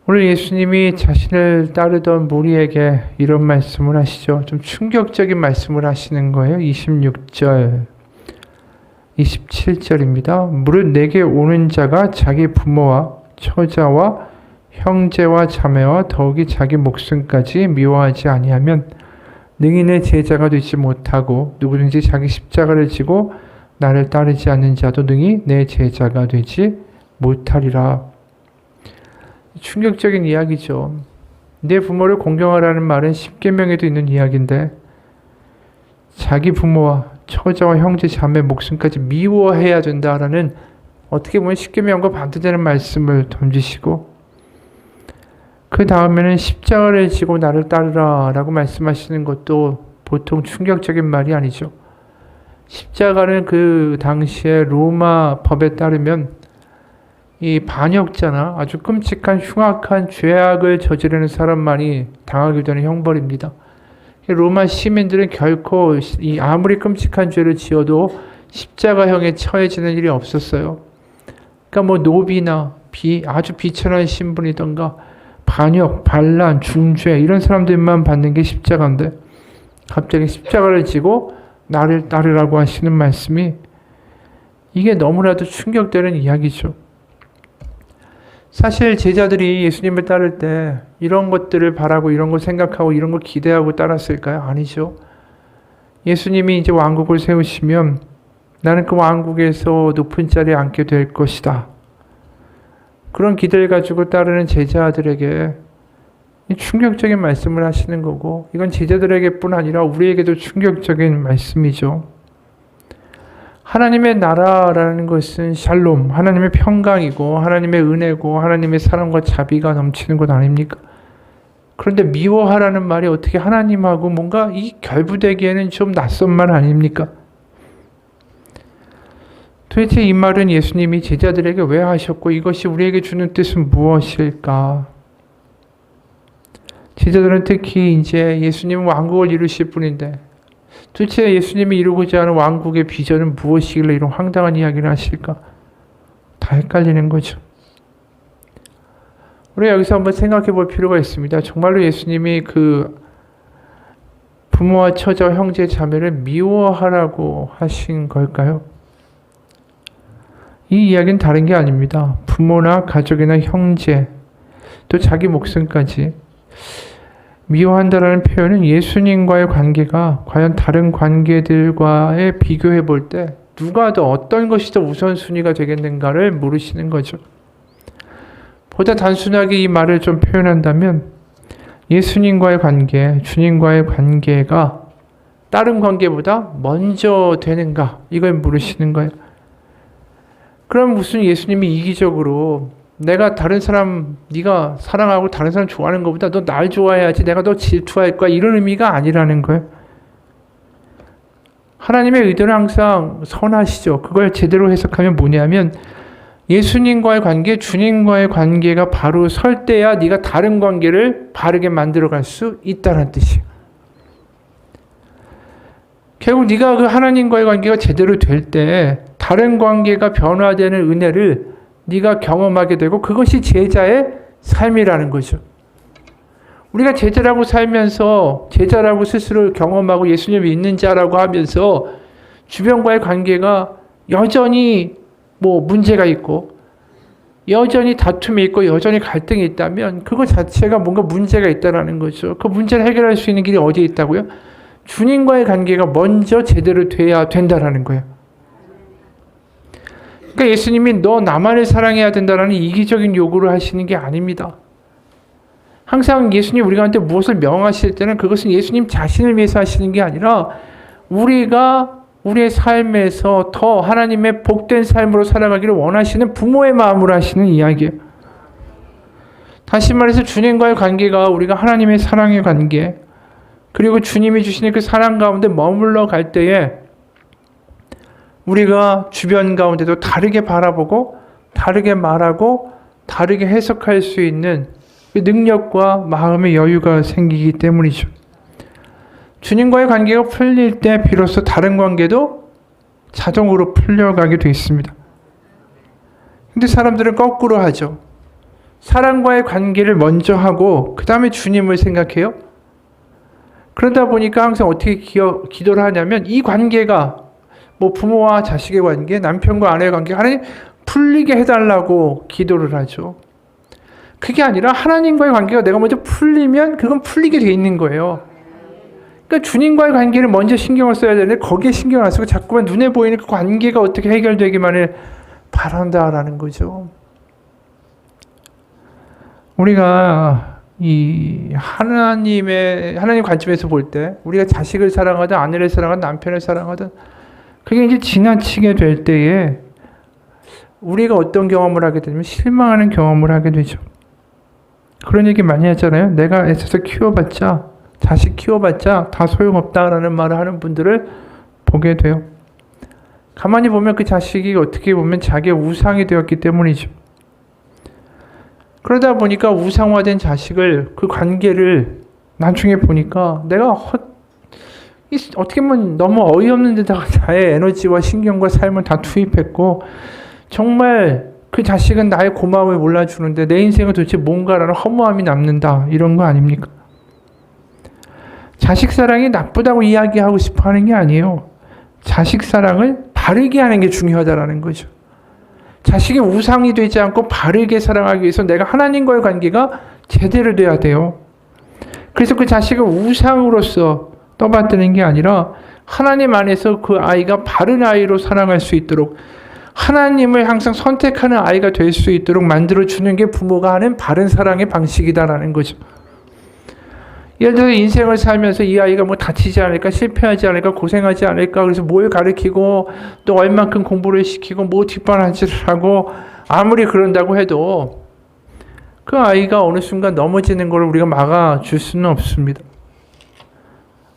오늘 예수님이 자신을 따르던 무리에게 이런 말씀을 하시죠. 좀 충격적인 말씀을 하시는 거예요. 26절, 27절입니다. 무릇 내게 오는 자가 자기 부모와 처자와 형제와 자매와 더욱이 자기 목숨까지 미워하지 아니하면 능히 내 제자가 되지 못하고 누구든지 자기 십자가를 지고 나를 따르지 않는 자도 능히 내 제자가 되지 못하리라. 충격적인 이야기죠. 내 부모를 공경하라는 말은 십계명에도 있는 이야기인데 자기 부모와 처자와 형제 자매 목숨까지 미워해야 된다라는 어떻게 보면 십계명과 반대되는 말씀을 던지시고 그 다음에는 십자가를 지고 나를 따르라 라고 말씀하시는 것도 보통 충격적인 말이 아니죠. 십자가는 그 당시에 로마 법에 따르면 이 반역자나 아주 끔찍한 흉악한 죄악을 저지르는 사람만이 당하게 되는 형벌입니다. 로마 시민들은 결코 아무리 끔찍한 죄를 지어도 십자가형에 처해지는 일이 없었어요. 그러니까 뭐 노비나 아주 비천한 신분이던가 반역, 반란, 중죄 이런 사람들만 받는 게 십자가인데 갑자기 십자가를 지고 나를 따르라고 하시는 말씀이 이게 너무나도 충격되는 이야기죠. 사실 제자들이 예수님을 따를 때 이런 것들을 바라고 이런 걸 생각하고 이런 걸 기대하고 따랐을까요? 아니죠. 예수님이 이제 왕국을 세우시면 나는 그 왕국에서 높은 자리에 앉게 될 것이다. 그런 기대를 가지고 따르는 제자들에게 충격적인 말씀을 하시는 거고 이건 제자들에게뿐 아니라 우리에게도 충격적인 말씀이죠. 하나님의 나라라는 것은 샬롬, 하나님의 평강이고 하나님의 은혜고 하나님의 사랑과 자비가 넘치는 것 아닙니까? 그런데 미워하라는 말이 어떻게 하나님하고 뭔가 이 결부되기에는 좀 낯선 말 아닙니까? 도대체 이 말은 예수님이 제자들에게 왜 하셨고 이것이 우리에게 주는 뜻은 무엇일까? 제자들은 특히 이제 예수님은 왕국을 이루실 분인데 도대체 예수님이 이루고자 하는 왕국의 비전은 무엇이길래 이런 황당한 이야기를 하실까? 다 헷갈리는 거죠. 우리가 여기서 한번 생각해 볼 필요가 있습니다. 정말로 예수님이 그 부모와 처자와 형제 자매를 미워하라고 하신 걸까요? 이 이야기는 다른 게 아닙니다. 부모나 가족이나 형제, 또 자기 목숨까지 미워한다라는 표현은 예수님과의 관계가 과연 다른 관계들과의 비교해 볼 때 누가 더 어떤 것이 더 우선순위가 되겠는가를 물으시는 거죠. 보다 단순하게 이 말을 좀 표현한다면 예수님과의 관계, 주님과의 관계가 다른 관계보다 먼저 되는가 이걸 물으시는 거예요. 그럼 무슨 예수님이 이기적으로 내가 다른 사람, 네가 사랑하고 다른 사람 좋아하는 것보다 너 날 좋아해야지 내가 너 질투할 거야 이런 의미가 아니라는 거예요. 하나님의 의도는 항상 선하시죠. 그걸 제대로 해석하면 뭐냐면 예수님과의 관계, 주님과의 관계가 바로 설 때야 네가 다른 관계를 바르게 만들어갈 수 있다는 뜻이에요. 결국 네가 그 하나님과의 관계가 제대로 될 때 다른 관계가 변화되는 은혜를 네가 경험하게 되고 그것이 제자의 삶이라는 거죠. 우리가 제자라고 살면서 제자라고 스스로 경험하고 예수님이 있는 자라고 하면서 주변과의 관계가 여전히 뭐 문제가 있고 여전히 다툼이 있고 여전히 갈등이 있다면 그것 자체가 뭔가 문제가 있다는 거죠. 그 문제를 해결할 수 있는 길이 어디에 있다고요? 주님과의 관계가 먼저 제대로 돼야 된다는 거예요. 그러니까 예수님이 너 나만을 사랑해야 된다는 이기적인 요구를 하시는 게 아닙니다. 항상 예수님 우리한테 무엇을 명하실 때는 그것은 예수님 자신을 위해서 하시는 게 아니라 우리가 우리의 삶에서 더 하나님의 복된 삶으로 살아가기를 원하시는 부모의 마음으로 하시는 이야기예요. 다시 말해서 주님과의 관계가 우리가 하나님의 사랑의 관계 그리고 주님이 주시는 그 사랑 가운데 머물러 갈 때에 우리가 주변 가운데도 다르게 바라보고 다르게 말하고 다르게 해석할 수 있는 능력과 마음의 여유가 생기기 때문이죠. 주님과의 관계가 풀릴 때 비로소 다른 관계도 자동으로 풀려가게 되어 있습니다. 근데 사람들은 거꾸로 하죠. 사랑과의 관계를 먼저 하고 그 다음에 주님을 생각해요. 그러다 보니까 항상 어떻게 기도를 하냐면 이 관계가 뭐 부모와 자식의 관계, 남편과 아내의 관계, 하나님 풀리게 해달라고 기도를 하죠. 그게 아니라 하나님과의 관계가 내가 먼저 풀리면 그건 풀리게 돼 있는 거예요. 그러니까 주님과의 관계를 먼저 신경을 써야 되는데 거기에 신경을 안 쓰고 자꾸만 눈에 보이는 그 관계가 어떻게 해결되기만을 바란다라는 거죠. 우리가 이 하나님 관점에서 볼 때 우리가 자식을 사랑하든 아내를 사랑하든 남편을 사랑하든 그게 이제 지나치게 될 때에 우리가 어떤 경험을 하게 되면 실망하는 경험을 하게 되죠. 그런 얘기 많이 하잖아요. 내가 애써서 키워봤자, 자식 키워봤자 다 소용없다라는 말을 하는 분들을 보게 돼요. 가만히 보면 그 자식이 어떻게 보면 자기의 우상이 되었기 때문이죠. 그러다 보니까 우상화된 자식을, 그 관계를 나중에 보니까 내가 어떻게 보면 너무 어이없는 데다가 나의 에너지와 신경과 삶을 다 투입했고 정말 그 자식은 나의 고마움을 몰라주는데 내 인생은 도대체 뭔가라는 허무함이 남는다. 이런 거 아닙니까? 자식 사랑이 나쁘다고 이야기하고 싶어 하는 게 아니에요. 자식 사랑을 바르게 하는 게 중요하다라는 거죠. 자식의 우상이 되지 않고 바르게 사랑하기 위해서 내가 하나님과의 관계가 제대로 돼야 돼요. 그래서 그 자식을 우상으로서 떠받드는 게 아니라 하나님 안에서 그 아이가 바른 아이로 살아갈 수 있도록 하나님을 항상 선택하는 아이가 될 수 있도록 만들어주는 게 부모가 하는 바른 사랑의 방식이다라는 거죠. 예를 들어서 인생을 살면서 이 아이가 뭐 다치지 않을까, 실패하지 않을까, 고생하지 않을까, 그래서 뭘 가르치고 또 얼만큼 공부를 시키고 뭐 뒷바라지를 하고 아무리 그런다고 해도 그 아이가 어느 순간 넘어지는 걸 우리가 막아줄 수는 없습니다.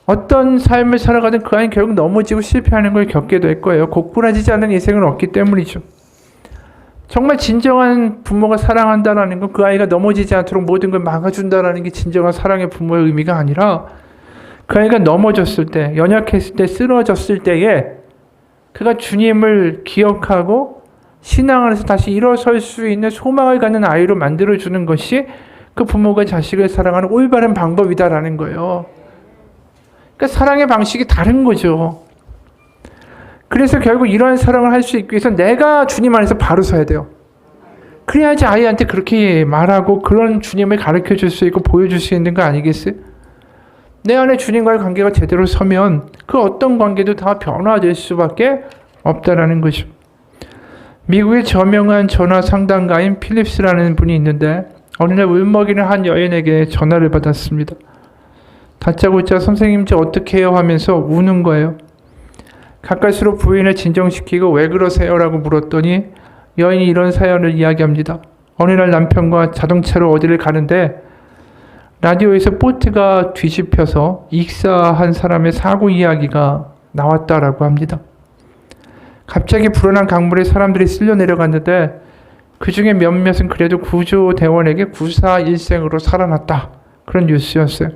어떤 삶을 살아가든 그 아이는 결국 넘어지고 실패하는 걸 겪게 될 거예요. 고꾸라지지 않은 인생은 없기 때문이죠. 정말 진정한 부모가 사랑한다라는 건 그 아이가 넘어지지 않도록 모든 걸 막아준다라는 게 진정한 사랑의 부모의 의미가 아니라 그 아이가 넘어졌을 때, 연약했을 때, 쓰러졌을 때에 그가 주님을 기억하고 신앙 안에서 다시 일어설 수 있는 소망을 갖는 아이로 만들어주는 것이 그 부모가 자식을 사랑하는 올바른 방법이다라는 거예요. 그러니까 사랑의 방식이 다른 거죠. 그래서 결국 이러한 사랑을 할 수 있기 위해서 내가 주님 안에서 바로 서야 돼요. 그래야지 아이한테 그렇게 말하고 그런 주님을 가르쳐 줄 수 있고 보여줄 수 있는 거 아니겠어요? 내 안에 주님과의 관계가 제대로 서면 그 어떤 관계도 다 변화될 수밖에 없다라는 거죠. 미국의 저명한 전화 상담가인 필립스라는 분이 있는데 어느 날 울먹이는 한 여인에게 전화를 받았습니다. 다짜고짜 선생님 저 어떻게 해요 하면서 우는 거예요. 가까스로 부인을 진정시키고 왜 그러세요? 라고 물었더니 여인이 이런 사연을 이야기합니다. 어느 날 남편과 자동차로 어디를 가는데 라디오에서 보트가 뒤집혀서 익사한 사람의 사고 이야기가 나왔다라고 합니다. 갑자기 불어난 강물에 사람들이 쓸려 내려갔는데 그 중에 몇몇은 그래도 구조대원에게 구사일생으로 살아났다. 그런 뉴스였어요.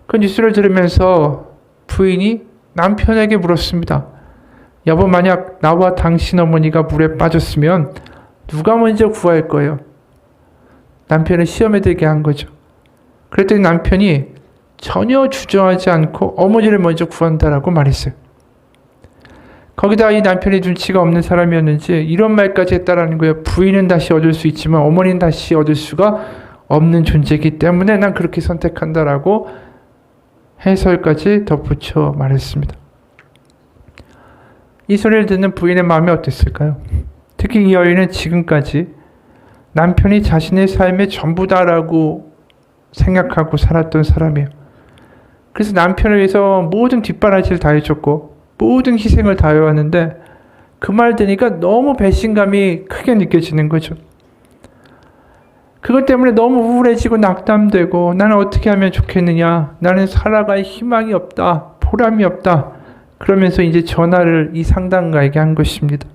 그 뉴스를 들으면서 부인이 남편에게 물었습니다. 여보, 만약 나와 당신 어머니가 물에 빠졌으면 누가 먼저 구할 거예요? 남편을 시험에 들게 한 거죠. 그랬더니 남편이 전혀 주저하지 않고 어머니를 먼저 구한다라고 말했어요. 거기다 이 남편이 눈치가 없는 사람이었는지 이런 말까지 했다라는 거예요. 부인은 다시 얻을 수 있지만 어머니는 다시 얻을 수가 없는 존재이기 때문에 난 그렇게 선택한다라고 해설까지 덧붙여 말했습니다. 이 소리를 듣는 부인의 마음이 어땠을까요? 특히 이 여인은 지금까지 남편이 자신의 삶의 전부다라고 생각하고 살았던 사람이에요. 그래서 남편을 위해서 모든 뒷바라지를 다 해줬고 모든 희생을 다 해왔는데 그 말 들으니까 너무 배신감이 크게 느껴지는 거죠. 그것 때문에 너무 우울해지고 낙담되고 나는 어떻게 하면 좋겠느냐, 나는 살아갈 희망이 없다, 보람이 없다, 그러면서 이제 전화를 이 상담가에게 한 것입니다.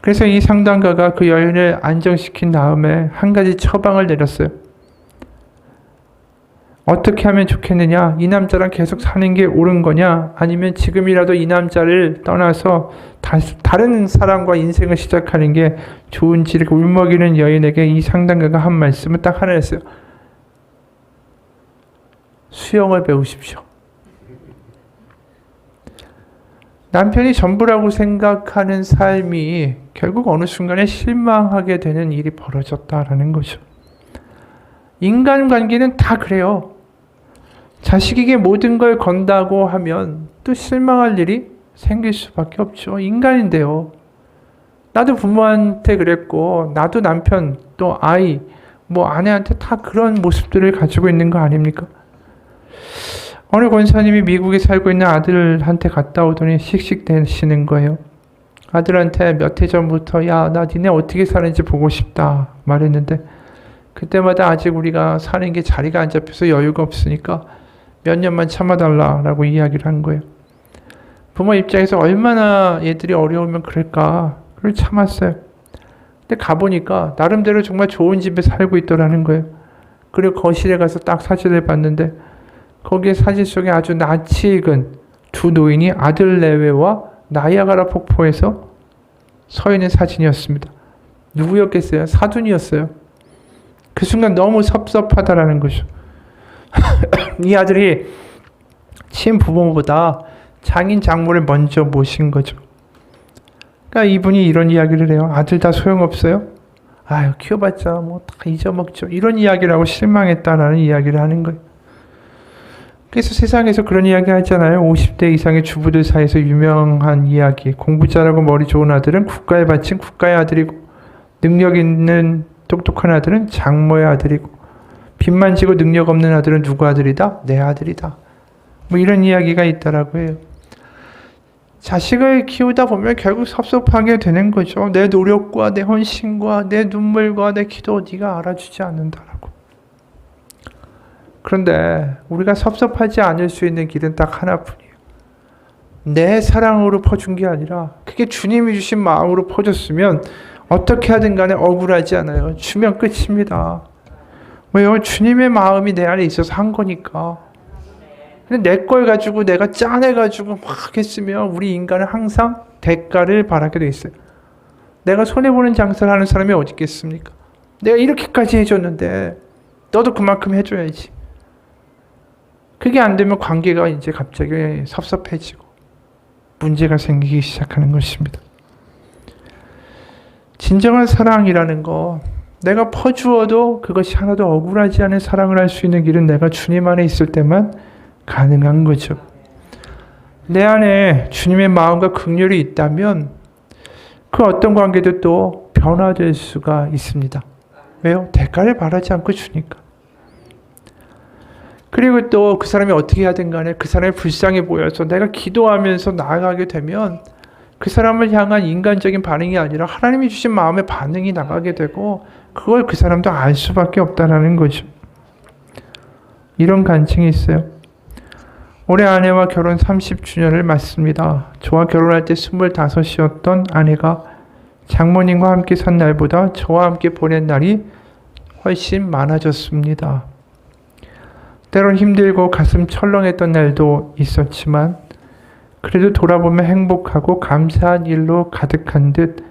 그래서 이 상담가가 그 여인을 안정시킨 다음에 한 가지 처방을 내렸어요. 어떻게 하면 좋겠느냐? 이 남자랑 계속 사는 게 옳은 거냐? 아니면 지금이라도 이 남자를 떠나서 다른 사람과 인생을 시작하는 게 좋은지 울먹이는 여인에게 이 상담가가 한 말씀은 딱 하나였어요. 수영을 배우십시오. 남편이 전부라고 생각하는 삶이 결국 어느 순간에 실망하게 되는 일이 벌어졌다라는 거죠. 인간관계는 다 그래요. 자식에게 모든 걸 건다고 하면 또 실망할 일이 생길 수밖에 없죠. 인간인데요. 나도 부모한테 그랬고 나도 남편 또 아이 아내한테 다 그런 모습들을 가지고 있는 거 아닙니까? 어느 권사님이 미국에 살고 있는 아들한테 갔다 오더니 씩씩대시는 거예요. 아들한테 몇 해 전부터 야, 나 니네 어떻게 사는지 보고 싶다 말했는데 그때마다 아직 우리가 사는 게 자리가 안 잡혀서 여유가 없으니까 몇 년만 참아달라라고 이야기를 한 거예요. 부모 입장에서 얼마나 얘들이 어려우면 그럴까. 그걸 참았어요. 근데 가보니까 나름대로 정말 좋은 집에 살고 있더라는 거예요. 그리고 거실에 가서 딱 사진을 봤는데 거기에 사진 속에 아주 낯이 익은 두 노인이 아들 내외와 나이아가라 폭포에서 서 있는 사진이었습니다. 누구였겠어요? 사돈이었어요. 그 순간 너무 섭섭하다라는 거죠. 이 아들이 친부모보다 장인 장모를 먼저 모신 거죠. 그러니까 이분이 이런 이야기를 해요. 아들 다 소용없어요? 아유, 키워봤자 다 잊어먹죠. 이런 이야기를 하고 실망했다라는 이야기를 하는 거예요. 그래서 세상에서 그런 이야기 하잖아요. 50대 이상의 주부들 사이에서 유명한 이야기. 공부 잘하고 머리 좋은 아들은 국가에 바친 국가의 아들이고 능력 있는 똑똑한 아들은 장모의 아들이고 빚만 지고 능력 없는 아들은 누구 아들이다? 내 아들이다. 이런 이야기가 있다라고 해요. 자식을 키우다 보면 결국 섭섭하게 되는 거죠. 내 노력과 내 헌신과 내 눈물과 내 기도 네가 알아주지 않는다라고. 그런데 우리가 섭섭하지 않을 수 있는 길은 딱 하나뿐이에요. 내 사랑으로 퍼준 게 아니라 그게 주님이 주신 마음으로 퍼줬으면 어떻게 하든 간에 억울하지 않아요. 주면 끝입니다. 왜요? 주님의 마음이 내 안에 있어서 한 거니까. 근데 내 걸 가지고 내가 짜내가지고 막 했으면 우리 인간은 항상 대가를 바라게 돼 있어요. 내가 손해보는 장사를 하는 사람이 어디 있겠습니까? 내가 이렇게까지 해줬는데 너도 그만큼 해줘야지. 그게 안 되면 관계가 이제 갑자기 섭섭해지고 문제가 생기기 시작하는 것입니다. 진정한 사랑이라는 거, 내가 퍼주어도 그것이 하나도 억울하지 않은 사랑을 할 수 있는 길은 내가 주님 안에 있을 때만 가능한 거죠. 내 안에 주님의 마음과 긍휼이 있다면 그 어떤 관계도 또 변화될 수가 있습니다. 왜요? 대가를 바라지 않고 주니까. 그리고 또 그 사람이 어떻게 하든 간에 그 사람이 불쌍해 보여서 내가 기도하면서 나아가게 되면 그 사람을 향한 인간적인 반응이 아니라 하나님이 주신 마음의 반응이 나가게 되고 그걸 그 사람도 알 수밖에 없다는 거죠. 이런 간증이 있어요. 올해 아내와 결혼 30주년을 맞습니다. 저와 결혼할 때 25이었던 아내가 장모님과 함께 산 날보다 저와 함께 보낸 날이 훨씬 많아졌습니다. 때론 힘들고 가슴 철렁했던 날도 있었지만 그래도 돌아보면 행복하고 감사한 일로 가득한 듯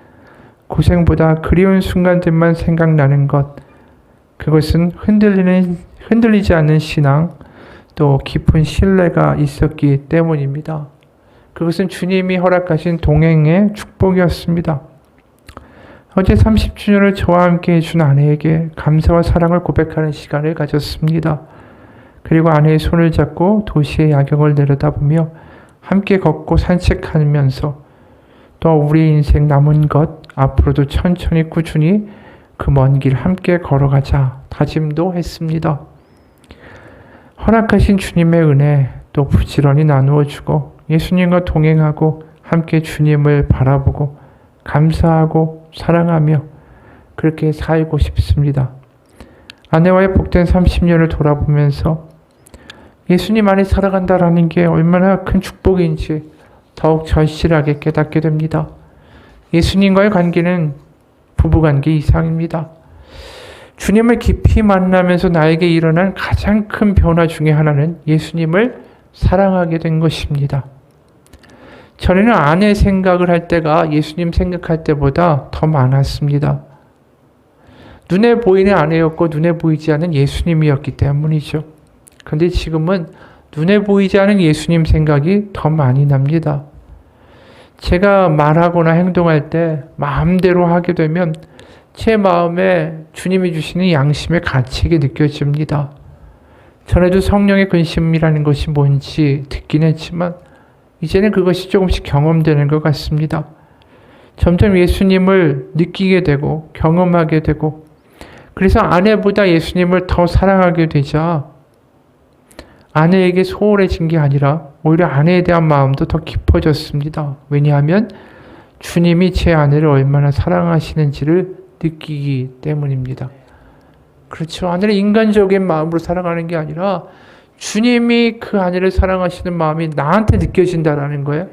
고생보다 그리운 순간들만 생각나는 것, 그것은 흔들리지 않는 신앙, 또 깊은 신뢰가 있었기 때문입니다. 그것은 주님이 허락하신 동행의 축복이었습니다. 어제 30주년을 저와 함께 해준 아내에게 감사와 사랑을 고백하는 시간을 가졌습니다. 그리고 아내의 손을 잡고 도시의 야경을 내려다보며 함께 걷고 산책하면서 또 우리 인생 남은 것 앞으로도 천천히 꾸준히 그 먼 길 함께 걸어가자 다짐도 했습니다. 허락하신 주님의 은혜 또 부지런히 나누어 주고 예수님과 동행하고 함께 주님을 바라보고 감사하고 사랑하며 그렇게 살고 싶습니다. 아내와의 복된 30년을 돌아보면서 예수님 안에 살아간다라는 게 얼마나 큰 축복인지 더욱 절실하게 깨닫게 됩니다. 예수님과의 관계는 부부관계 이상입니다. 주님을 깊이 만나면서 나에게 일어난 가장 큰 변화 중에 하나는 예수님을 사랑하게 된 것입니다. 전에는 아내 생각을 할 때가 예수님 생각할 때보다 더 많았습니다. 눈에 보이는 아내였고 눈에 보이지 않는 예수님이었기 때문이죠. 그런데 지금은 눈에 보이지 않은 예수님 생각이 더 많이 납니다. 제가 말하거나 행동할 때 마음대로 하게 되면 제 마음에 주님이 주시는 양심의 가책이 느껴집니다. 전에도 성령의 근심이라는 것이 뭔지 듣긴 했지만 이제는 그것이 조금씩 경험되는 것 같습니다. 점점 예수님을 느끼게 되고 경험하게 되고 그래서 아내보다 예수님을 더 사랑하게 되자 아내에게 소홀해진 게 아니라 오히려 아내에 대한 마음도 더 깊어졌습니다. 왜냐하면 주님이 제 아내를 얼마나 사랑하시는지를 느끼기 때문입니다. 그렇죠. 아내를 인간적인 마음으로 사랑하는 게 아니라 주님이 그 아내를 사랑하시는 마음이 나한테 느껴진다라는 거예요.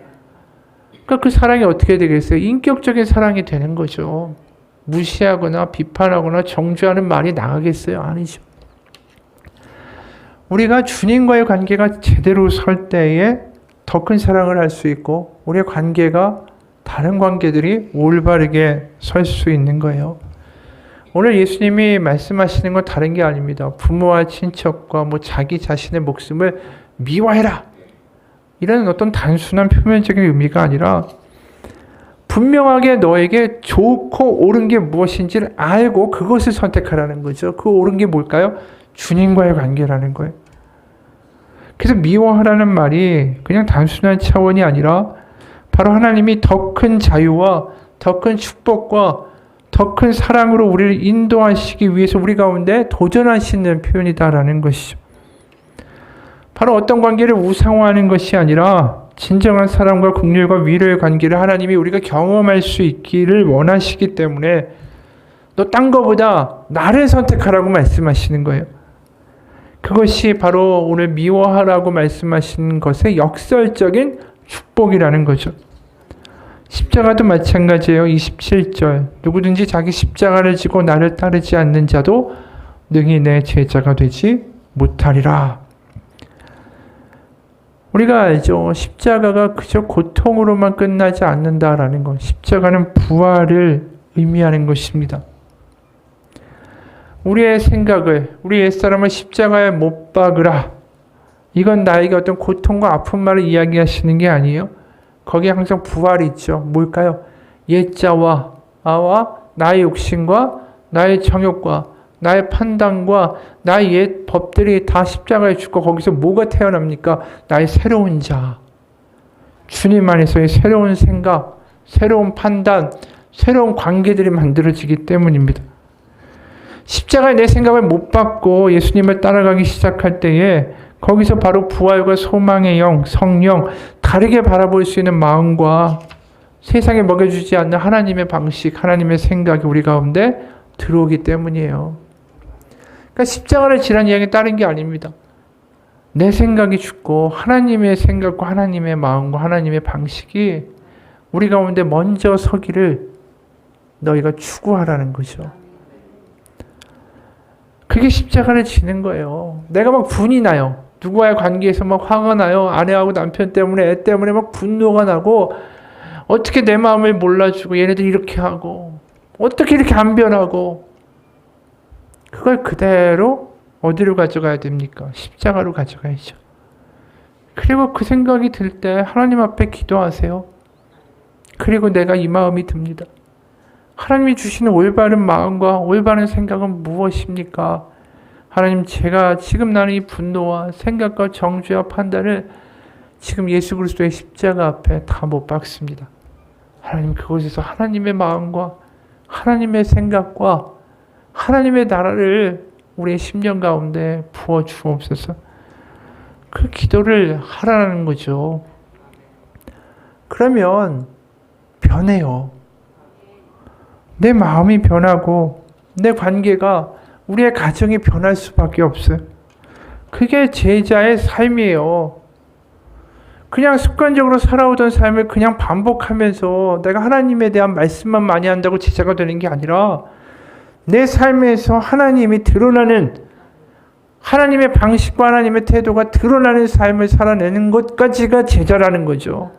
그러니까 그 사랑이 어떻게 되겠어요? 인격적인 사랑이 되는 거죠. 무시하거나 비판하거나 정죄하는 말이 나가겠어요? 아니죠. 우리가 주님과의 관계가 제대로 설 때에 더 큰 사랑을 할 수 있고 우리의 관계가 다른 관계들이 올바르게 설 수 있는 거예요. 오늘 예수님이 말씀하시는 건 다른 게 아닙니다. 부모와 친척과 자기 자신의 목숨을 미워해라. 이런 어떤 단순한 표면적인 의미가 아니라 분명하게 너에게 좋고 옳은 게 무엇인지를 알고 그것을 선택하라는 거죠. 그 옳은 게 뭘까요? 주님과의 관계라는 거예요. 그래서 미워하라는 말이 그냥 단순한 차원이 아니라 바로 하나님이 더 큰 자유와 더 큰 축복과 더 큰 사랑으로 우리를 인도하시기 위해서 우리 가운데 도전하시는 표현이다라는 것이죠. 바로 어떤 관계를 우상화하는 것이 아니라 진정한 사랑과 긍휼과 위로의 관계를 하나님이 우리가 경험할 수 있기를 원하시기 때문에 너 딴 거보다 나를 선택하라고 말씀하시는 거예요. 그것이 바로 오늘 미워하라고 말씀하신 것의 역설적인 축복이라는 거죠. 십자가도 마찬가지예요. 27절 누구든지 자기 십자가를 지고 나를 따르지 않는 자도 능히 내 제자가 되지 못하리라. 우리가 알죠. 십자가가 그저 고통으로만 끝나지 않는다라는 것. 십자가는 부활을 의미하는 것입니다. 우리의 생각을, 우리 옛사람을 십자가에 못 박으라. 이건 나에게 어떤 고통과 아픔만을 이야기하시는 게 아니에요. 거기에 항상 부활이 있죠. 뭘까요? 옛자와 나의 욕심과 나의 정욕과 나의 판단과 나의 옛 법들이 다 십자가에 죽고 거기서 뭐가 태어납니까? 나의 새로운 자. 주님 안에서의 새로운 생각, 새로운 판단, 새로운 관계들이 만들어지기 때문입니다. 십자가에 내 생각을 못 받고 예수님을 따라가기 시작할 때에 거기서 바로 부활과 소망의 영, 성령, 다르게 바라볼 수 있는 마음과 세상에 먹여주지 않는 하나님의 방식, 하나님의 생각이 우리 가운데 들어오기 때문이에요. 그러니까 십자가를 지란 이야기는 다른 게 아닙니다. 내 생각이 죽고 하나님의 생각과 하나님의 마음과 하나님의 방식이 우리 가운데 먼저 서기를 너희가 추구하라는 거죠. 그게 십자가를 지는 거예요. 내가 막 분이 나요. 누구와의 관계에서 막 화가 나요. 아내하고 남편 때문에, 애 때문에 막 분노가 나고, 어떻게 내 마음을 몰라주고, 얘네들 이렇게 하고, 어떻게 이렇게 안 변하고, 그걸 그대로 어디로 가져가야 됩니까? 십자가로 가져가야죠. 그리고 그 생각이 들 때 하나님 앞에 기도하세요. 그리고 내가 이 마음이 듭니다. 하나님이 주시는 올바른 마음과 올바른 생각은 무엇입니까? 하나님, 제가 지금 나는 이 분노와 생각과 정죄와 판단을 지금 예수 그리스도의 십자가 앞에 다 못 박습니다. 하나님, 그곳에서 하나님의 마음과 하나님의 생각과 하나님의 나라를 우리의 심령 가운데 부어 주옵소서. 그 기도를 하라는 거죠. 그러면 변해요. 내 마음이 변하고 내 관계가, 우리의 가정이 변할 수밖에 없어요. 그게 제자의 삶이에요. 그냥 습관적으로 살아오던 삶을 그냥 반복하면서 내가 하나님에 대한 말씀만 많이 한다고 제자가 되는 게 아니라 내 삶에서 하나님이 드러나는, 하나님의 방식과 하나님의 태도가 드러나는 삶을 살아내는 것까지가 제자라는 거죠.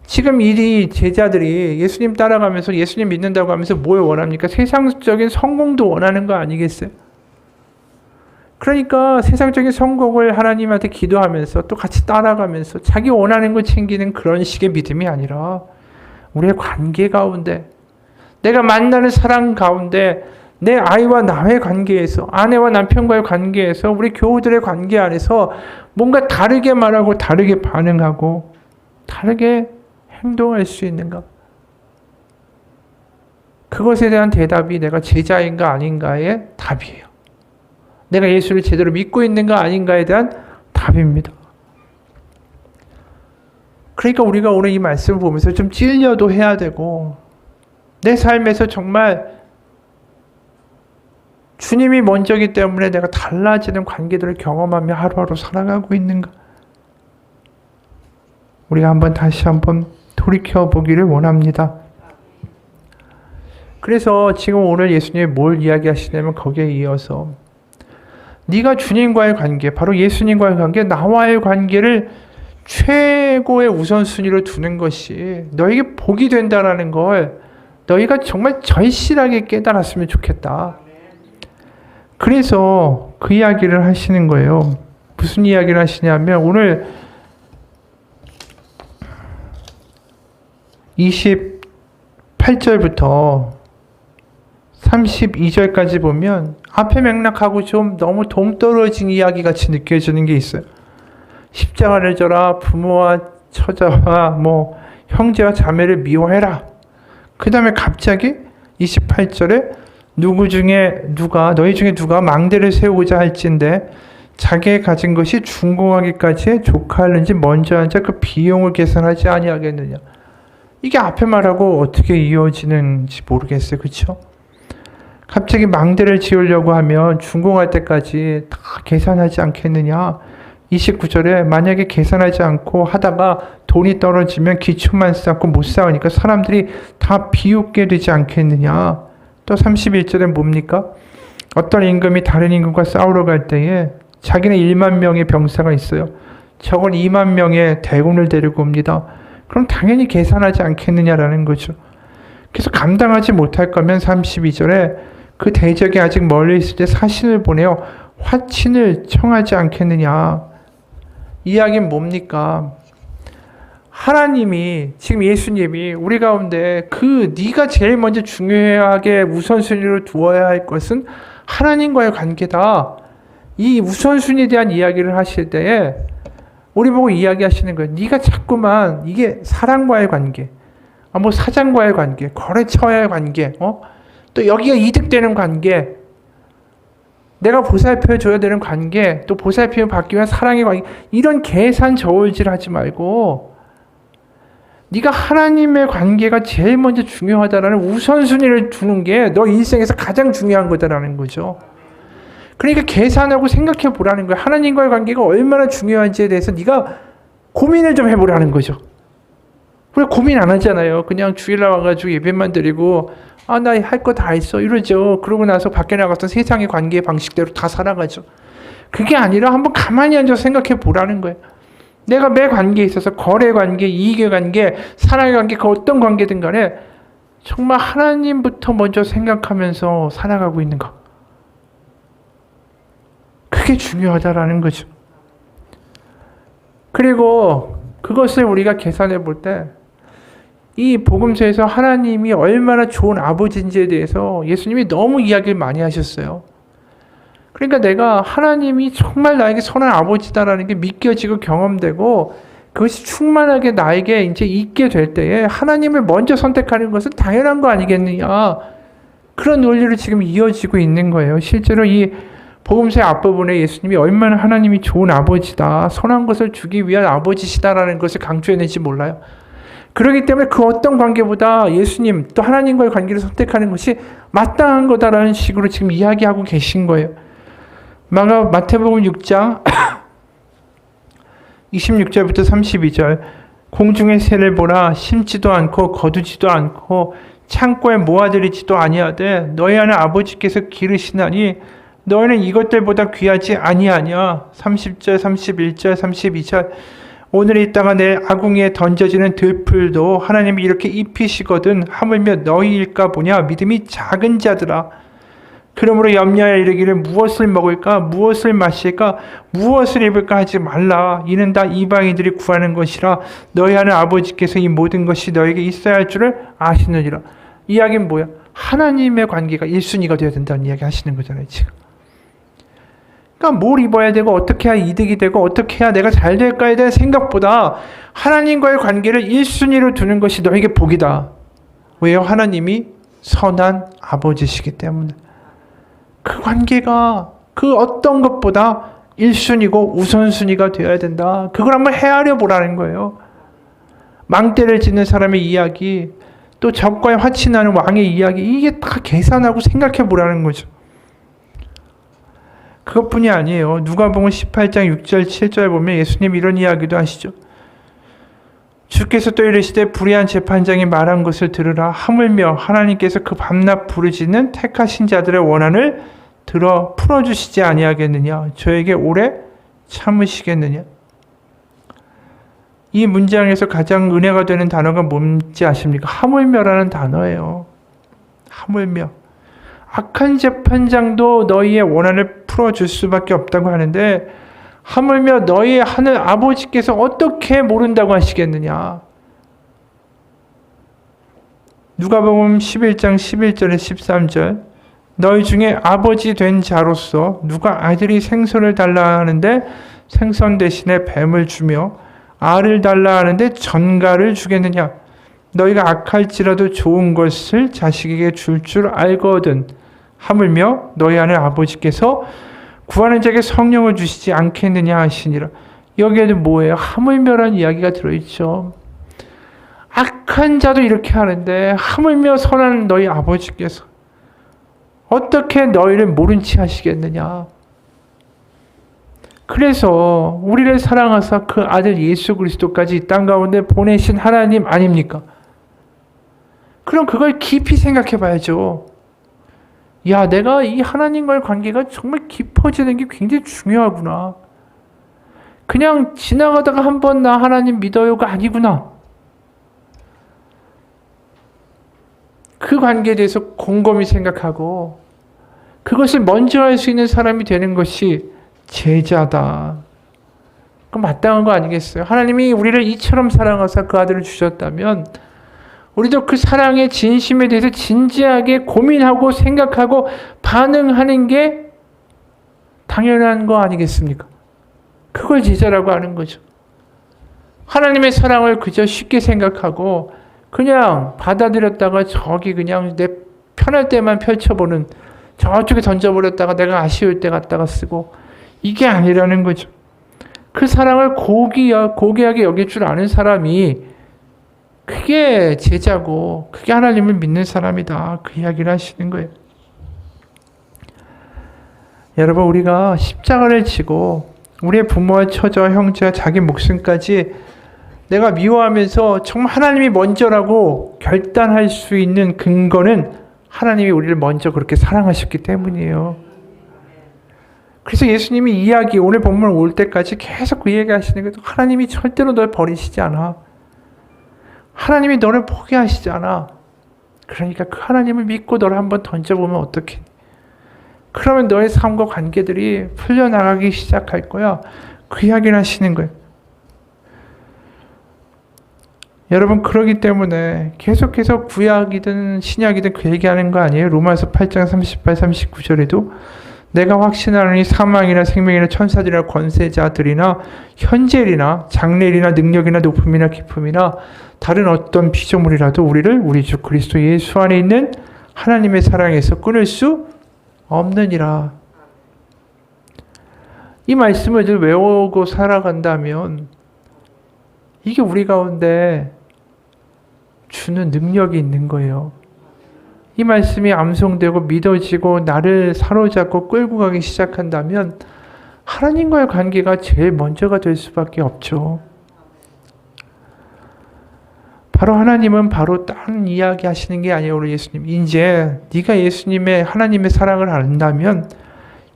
지금 이 제자들이 예수님 따라가면서 예수님 믿는다고 하면서 뭘 원합니까? 세상적인 성공도 원하는 거 아니겠어요? 그러니까 세상적인 성공을 하나님한테 기도하면서 또 같이 따라가면서 자기 원하는 걸 챙기는 그런 식의 믿음이 아니라 우리의 관계 가운데, 내가 만나는 사람 가운데, 내 아이와 나의 관계에서, 아내와 남편과의 관계에서, 우리 교우들의 관계 안에서 뭔가 다르게 말하고 다르게 반응하고 다르게 행동할 수 있는가? 그것에 대한 대답이 내가 제자인가 아닌가의 답이에요. 내가 예수를 제대로 믿고 있는가 아닌가에 대한 답입니다. 그러니까 우리가 오늘 이 말씀을 보면서 좀 찔려도 해야 되고, 내 삶에서 정말 주님이 먼저이기 때문에 내가 달라지는 관계들을 경험하며 하루하루 살아가고 있는가? 우리가 다시 한번 돌이켜 보기를 원합니다. 그래서 지금 오늘 예수님이 뭘 이야기하시냐면 거기에 이어서 네가 주님과의 관계, 바로 예수님과의 관계, 나와의 관계를 최고의 우선순위로 두는 것이 너에게 복이 된다라는 걸 너희가 정말 절실하게 깨달았으면 좋겠다. 그래서 그 이야기를 하시는 거예요. 무슨 이야기를 하시냐면 오늘 28절부터 32절까지 보면 앞에 맥락하고 좀 너무 동떨어진 이야기 같이 느껴지는 게 있어요. 십자가를 져라, 부모와 처자와 형제와 자매를 미워해라. 그 다음에 갑자기 28절에 너희 중에 누가 망대를 세우고자 할진대 자기의 가진 것이 준공하기까지 조카하는지 먼저 앉아 그 비용을 계산하지 아니하겠느냐. 이게 앞에 말하고 어떻게 이어지는지 모르겠어요. 그렇죠? 갑자기 망대를 지으려고 하면 준공할 때까지 다 계산하지 않겠느냐. 29절에 만약에 계산하지 않고 하다가 돈이 떨어지면 기초만 쌓고 못 쌓으니까 사람들이 다 비웃게 되지 않겠느냐. 또 31절에 뭡니까? 어떤 임금이 다른 임금과 싸우러 갈 때에 자기는 1만 명의 병사가 있어요. 저건 2만 명의 대군을 데리고 옵니다. 그럼 당연히 계산하지 않겠느냐라는 거죠. 그래서 감당하지 못할 거면 32절에 그 대적이 아직 멀리 있을 때 사신을 보내어 화친을 청하지 않겠느냐. 이야기는 뭡니까? 하나님이, 지금 예수님이 우리 가운데 네가 제일 먼저 중요하게 우선순위로 두어야 할 것은 하나님과의 관계다. 이 우선순위에 대한 이야기를 하실 때에 우리 보고 이야기하시는 거예요. 네가 자꾸만 이게 사람과의 관계, 사장과의 관계, 거래처와의 관계, 또 여기가 이득되는 관계, 내가 보살펴줘야 되는 관계, 또 보살핌을 받기 위한 사랑의 관계, 이런 계산 저울질 하지 말고 네가 하나님의 관계가 제일 먼저 중요하다라는 우선순위를 두는 게 너 인생에서 가장 중요한 거다라는 거죠. 그러니까 계산하고 생각해 보라는 거예요. 하나님과의 관계가 얼마나 중요한지에 대해서 네가 고민을 좀 해보라는 거죠. 우리가 고민 안 하잖아요. 그냥 주일날 와가지고 예배만 드리고 나 할 거 다 했어 이러죠. 그러고 나서 밖에 나가서 세상의 관계 방식대로 다 살아가죠. 그게 아니라 한번 가만히 앉아서 생각해 보라는 거예요. 내가 매 관계에 있어서 거래 관계, 이익의 관계, 사랑의 관계, 그 어떤 관계든 간에 정말 하나님부터 먼저 생각하면서 살아가고 있는 거. 그게 중요하다라는 거죠. 그리고 그것을 우리가 계산해 볼 때 이 복음서에서 하나님이 얼마나 좋은 아버지인지에 대해서 예수님이 너무 이야기를 많이 하셨어요. 그러니까 내가 하나님이 정말 나에게 선한 아버지다라는 게 믿겨지고 경험되고 그것이 충만하게 나에게 이제 있게 될 때에 하나님을 먼저 선택하는 것은 당연한 거 아니겠느냐. 그런 논리로 지금 이어지고 있는 거예요. 실제로 이 복음서의 앞부분에 예수님이 얼마나 하나님이 좋은 아버지다, 선한 것을 주기 위한 아버지시다라는 것을 강조했는지 몰라요. 그렇기 때문에 그 어떤 관계보다 예수님 또 하나님과의 관계를 선택하는 것이 마땅한 거다라는 식으로 지금 이야기하고 계신 거예요. 마태복음 6장 26절부터 32절 공중의 새를 보라 심지도 않고 거두지도 않고 창고에 모아들이지도 아니하되 너희 안에 아버지께서 기르시나니 너희는 이것들보다 귀하지 아니하냐. 30절, 31절, 32절. 오늘 있다가 내일 아궁이에 던져지는 들풀도 하나님이 이렇게 입히시거든 하물며 너희일까 보냐. 믿음이 작은 자들아. 그러므로 염려하여 이르기를 무엇을 먹을까 무엇을 마실까 무엇을 입을까 하지 말라. 이는 다 이방인들이 구하는 것이라. 너희 안에 아버지께서 이 모든 것이 너에게 있어야 할 줄을 아시느니라. 이야기는 뭐야? 하나님의 관계가 1순위가 되어야 된다는 이야기 하시는 거잖아요 지금. 그러니까 뭘 입어야 되고 어떻게 해야 이득이 되고 어떻게 해야 내가 잘 될까에 대한 생각보다 하나님과의 관계를 1순위로 두는 것이 너에게 복이다. 왜요? 하나님이 선한 아버지시기 때문에. 그 관계가 그 어떤 것보다 1순위고 우선순위가 되어야 된다. 그걸 한번 헤아려 보라는 거예요. 망대를 짓는 사람의 이야기, 또 적과의 화친하는 왕의 이야기, 이게 다 계산하고 생각해 보라는 거죠. 그것뿐이 아니에요. 누가복음 18장 6절 7절 보면 예수님 이런 이야기도 하시죠. 주께서 또 이르시되 불의한 재판장이 말한 것을 들으라. 하물며 하나님께서 그 밤낮 부르짖는 택하신 자들의 원한을 들어 풀어주시지 아니하겠느냐. 저에게 오래 참으시겠느냐. 이 문장에서 가장 은혜가 되는 단어가 뭔지 아십니까? 하물며라는 단어예요. 하물며. 악한 재판장도 너희의 원한을 풀어줄 수밖에 없다고 하는데 하물며 너희의 하늘 아버지께서 어떻게 모른다고 하시겠느냐. 누가복음 11장 11절에 13절. 너희 중에 아버지 된 자로서 누가 아들이 생선을 달라 하는데 생선 대신에 뱀을 주며 알을 달라 하는데 전갈을 주겠느냐. 너희가 악할지라도 좋은 것을 자식에게 줄 줄 알거든. 하물며 너희 안에 아버지께서 구하는 자에게 성령을 주시지 않겠느냐 하시니라. 여기에는 뭐예요? 하물며라는 이야기가 들어있죠. 악한 자도 이렇게 하는데 하물며 선한 너희 아버지께서 어떻게 너희를 모른 채 하시겠느냐. 그래서 우리를 사랑하사 그 아들 예수 그리스도까지 이 땅 가운데 보내신 하나님 아닙니까? 그럼 그걸 깊이 생각해 봐야죠. 야, 내가 이 하나님과의 관계가 정말 깊어지는 게 굉장히 중요하구나. 그냥 지나가다가 한번 나 하나님 믿어요가 아니구나. 그 관계에 대해서 곰곰이 생각하고 그것을 먼저 할 수 있는 사람이 되는 것이 제자다. 그럼 마땅한 거 아니겠어요? 하나님이 우리를 이처럼 사랑하사 그 아들을 주셨다면 우리도 그 사랑의 진심에 대해서 진지하게 고민하고 생각하고 반응하는 게 당연한 거 아니겠습니까? 그걸 제자라고 하는 거죠. 하나님의 사랑을 그저 쉽게 생각하고 그냥 받아들였다가 저기 그냥 내 편할 때만 펼쳐보는, 저쪽에 던져버렸다가 내가 아쉬울 때 갖다가 쓰고, 이게 아니라는 거죠. 그 사랑을 고귀하게 여길 줄 아는 사람이 그게 제자고 그게 하나님을 믿는 사람이다. 그 이야기를 하시는 거예요. 여러분, 우리가 십자가를 지고 우리의 부모와 처자와 형제와 자기 목숨까지 내가 미워하면서 정말 하나님이 먼저라고 결단할 수 있는 근거는 하나님이 우리를 먼저 그렇게 사랑하셨기 때문이에요. 그래서 예수님이 이야기, 오늘 본문 올 때까지 계속 그 얘기 하시는 거예요. 하나님이 절대로 널 버리시지 않아. 하나님이 너를 포기하시지 않아. 그러니까 그 하나님을 믿고 너를 한번 던져보면 어떡해. 그러면 너의 삶과 관계들이 풀려나가기 시작할 거야. 그 이야기를 하시는 거예요. 여러분, 그러기 때문에 계속해서 구약이든 신약이든 그 얘기하는 거 아니에요? 로마서 8장 38, 39절에도 내가 확신하노니 사망이나 생명이나 천사들이나 권세자들이나 현재일이나 장래일이나 능력이나 높음이나 깊음이나 다른 어떤 피조물이라도 우리를 우리 주 그리스도 예수 안에 있는 하나님의 사랑에서 끊을 수 없느니라. 이 말씀을 늘 외우고 살아간다면 이게 우리 가운데 주는 능력이 있는 거예요. 이 말씀이 암송되고 믿어지고 나를 사로잡고 끌고 가기 시작한다면 하나님과의 관계가 제일 먼저가 될 수밖에 없죠. 바로 하나님은 바로 다른 이야기 하시는 게 아니에요. 우리 예수님. 이제 네가 하나님의 사랑을 안다면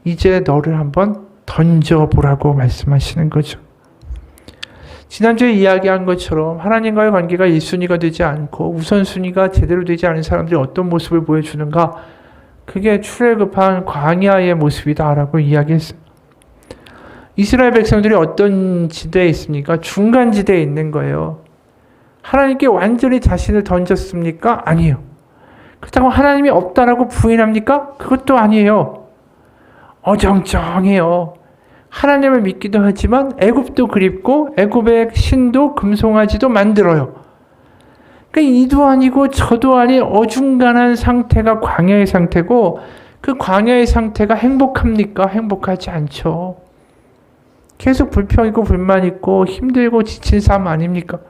이제 너를 한번 던져보라고 말씀하시는 거죠. 지난주에 이야기한 것처럼 하나님과의 관계가 1순위가 되지 않고 우선순위가 제대로 되지 않은 사람들이 어떤 모습을 보여주는가? 그게 출애굽한 광야의 모습이다라고 이야기했어요. 이스라엘 백성들이 어떤 지대에 있습니까? 중간 지대에 있는 거예요. 하나님께 완전히 자신을 던졌습니까? 아니에요. 그렇다고 하나님이 없다라고 부인합니까? 그것도 아니에요. 어정쩡해요. 하나님을 믿기도 하지만 애굽도 그립고 애굽의 신도 금송아지도 만들어요. 그러니까 이도 아니고 저도 아닌 어중간한 상태가 광야의 상태고 그 광야의 상태가 행복합니까? 행복하지 않죠. 계속 불평 있고 불만 있고 힘들고 지친 삶 아닙니까?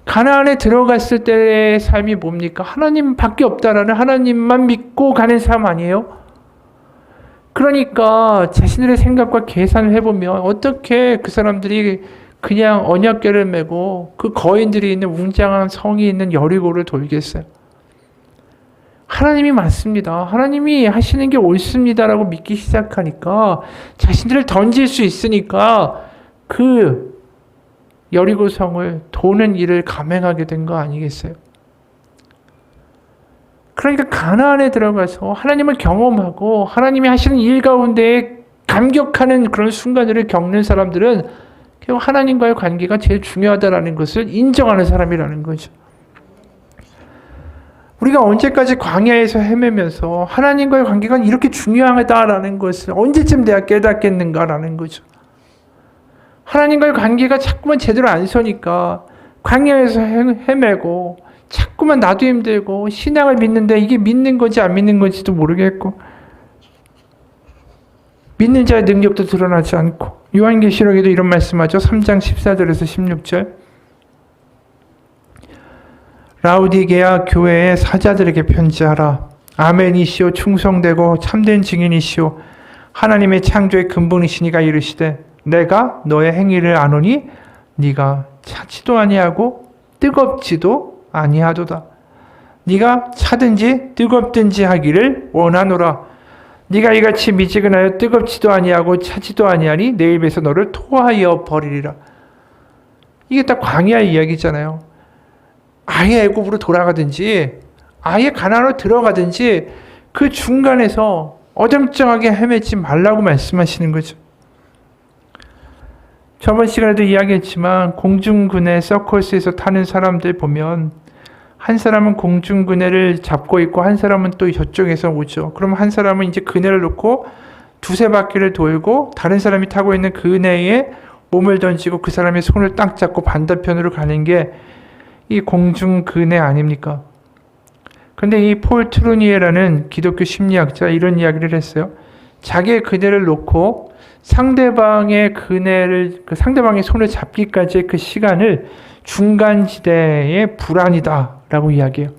가나안에 들어갔을 때의 삶이 뭡니까? 하나님밖에 없다라는 하나님만 믿고 가는 삶 아니에요? 그러니까 자신들의 생각과 계산을 해보면 어떻게 그 사람들이 그냥 언약궤를 메고 그 거인들이 있는 웅장한 성이 있는 여리고를 돌겠어요? 하나님이 맞습니다. 하나님이 하시는 게 옳습니다라고 믿기 시작하니까 자신들을 던질 수 있으니까 그 여리고 성을 도는 일을 감행하게 된 거 아니겠어요? 그러니까 가나안에 들어가서 하나님을 경험하고 하나님이 하시는 일 가운데 감격하는 그런 순간들을 겪는 사람들은 결국 하나님과의 관계가 제일 중요하다라는 것을 인정하는 사람이라는 거죠. 우리가 언제까지 광야에서 헤매면서 하나님과의 관계가 이렇게 중요하다라는 것을 언제쯤 내가 깨닫겠는가라는 거죠. 하나님과의 관계가 자꾸만 제대로 안 서니까 광야에서 헤매고 자꾸만 나도 힘들고 신앙을 믿는데 이게 믿는 건지 안 믿는 건지도 모르겠고 믿는 자의 능력도 드러나지 않고 요한계시록에도 이런 말씀하죠. 3장 14절에서 16절 라우디게아 교회의 사자들에게 편지하라. 아멘이시오 충성되고 참된 증인이시오 하나님의 창조의 근본이시니가 이르시되 내가 너의 행위를 아노니 네가 차지도 아니하고 뜨겁지도 아니하도다. 네가 차든지 뜨겁든지 하기를 원하노라. 네가 이같이 미지근하여 뜨겁지도 아니하고 차지도 아니하니 내 입에서 너를 토하여 버리리라. 이게 딱 광야의 이야기잖아요. 아예 애굽으로 돌아가든지 아예 가나안으로 들어가든지 그 중간에서 어정쩡하게 헤매지 말라고 말씀하시는 거죠. 저번 시간에도 이야기했지만 공중근해 서커스에서 타는 사람들 보면 한 사람은 공중근해를 잡고 있고 한 사람은 또 저쪽에서 오죠. 그럼 한 사람은 이제 그네를 놓고 두세 바퀴를 돌고 다른 사람이 타고 있는 그네에 몸을 던지고 그 사람의 손을 딱 잡고 반대편으로 가는 게 이 공중근해 아닙니까? 근데 이 폴 트루니에라는 기독교 심리학자 이런 이야기를 했어요. 자기의 그네를 놓고 상대방의 상대방의 손을 잡기까지의 그 시간을 중간지대의 불안이다라고 이야기해요.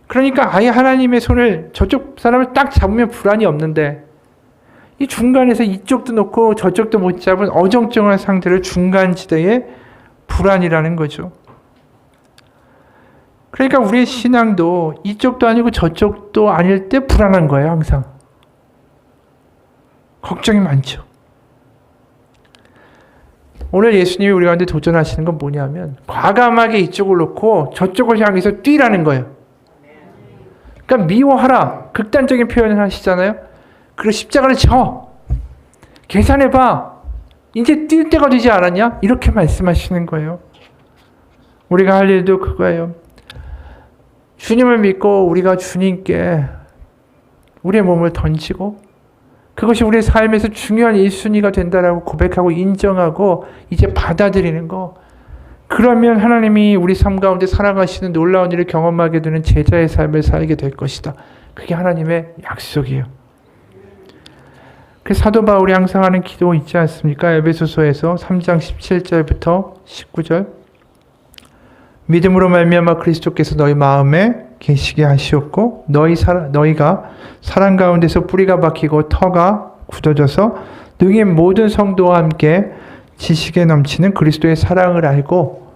그러니까 아예 하나님의 손을 저쪽 사람을 딱 잡으면 불안이 없는데 이 중간에서 이쪽도 놓고 저쪽도 못 잡은 어정쩡한 상태를 중간지대의 불안이라는 거죠. 그러니까 우리의 신앙도 이쪽도 아니고 저쪽도 아닐 때 불안한 거예요. 항상. 걱정이 많죠. 오늘 예수님이 우리 가운데 도전하시는 건 뭐냐면 과감하게 이쪽을 놓고 저쪽을 향해서 뛰라는 거예요. 그러니까 미워하라. 극단적인 표현을 하시잖아요. 그리고 십자가를 져. 계산해봐. 이제 뛸 때가 되지 않았냐? 이렇게 말씀하시는 거예요. 우리가 할 일도 그거예요. 주님을 믿고 우리가 주님께 우리의 몸을 던지고 그것이 우리의 삶에서 중요한 1순위가 된다라고 고백하고 인정하고 이제 받아들이는 거. 그러면 하나님이 우리 삶 가운데 살아가시는 놀라운 일을 경험하게 되는 제자의 삶을 살게 될 것이다. 그게 하나님의 약속이에요. 그 사도 바울이 항상 하는 기도 있지 않습니까? 에베소서에서 3장 17절부터 19절 믿음으로 말미암아 그리스도께서 너희 마음에 계시게 하시었고 너희가 사랑 가운데서 뿌리가 박히고 터가 굳어져서 능히 모든 성도와 함께 지식에 넘치는 그리스도의 사랑을 알고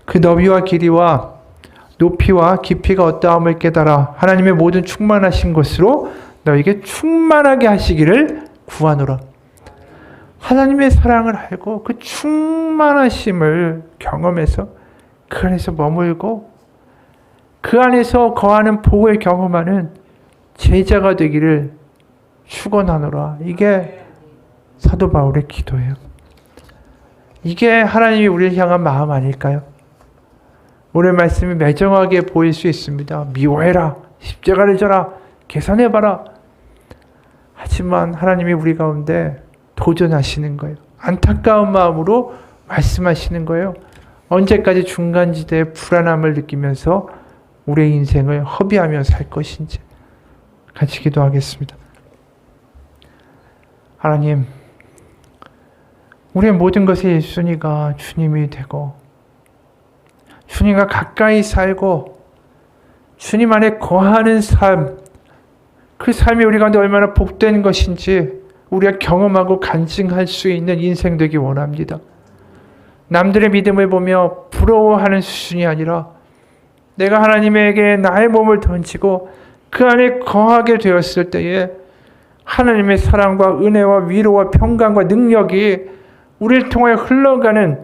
그 너비와 길이와 높이와 깊이가 어떠함을 깨달아 하나님의 모든 충만하신 것으로 너에게 충만하게 하시기를 구하노라. 하나님의 사랑을 알고 그 충만하심을 경험해서 그 안에서 머물고 그 안에서 거하는 복을 경험하는 제자가 되기를 축원하노라. 이게 사도 바울의 기도예요. 이게 하나님이 우리를 향한 마음 아닐까요? 오늘 말씀이 매정하게 보일 수 있습니다. 미워해라, 십자가를 져라, 계산해봐라. 하지만 하나님이 우리 가운데 도전하시는 거예요. 안타까운 마음으로 말씀하시는 거예요. 언제까지 중간지대의 불안함을 느끼면서 우리의 인생을 허비하며 살 것인지 같이 기도하겠습니다. 하나님, 우리의 모든 것이 예수니가 주님이 되고 주님과 가까이 살고 주님 안에 거하는 삶, 그 삶이 우리 가운데 얼마나 복된 것인지 우리가 경험하고 간증할 수 있는 인생 되기 원합니다. 남들의 믿음을 보며 부러워하는 수준이 아니라 내가 하나님에게 나의 몸을 던지고 그 안에 거하게 되었을 때에 하나님의 사랑과 은혜와 위로와 평강과 능력이 우리를 통하여 흘러가는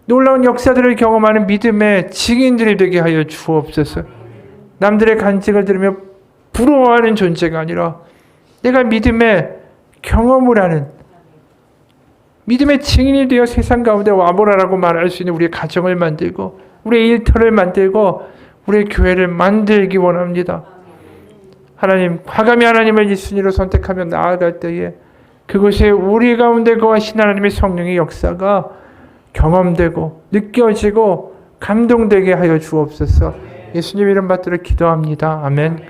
놀라운 역사들을 경험하는 믿음의 증인들이 되게 하여 주옵소서. 남들의 간증을 들으며 부러워하는 존재가 아니라 내가 믿음의 경험을 하는 믿음의 증인이 되어 세상 가운데 와보라라고 말할 수 있는 우리의 가정을 만들고 우리의 일터를 만들고 우리의 교회를 만들기 원합니다. 하나님, 과감히 하나님을 1순위로 선택하며 나아갈 때에 그것에 우리 가운데 거하신 하나님의 성령의 역사가 경험되고 느껴지고 감동되게 하여 주옵소서. 예수님 이름 받들어 기도합니다. 아멘.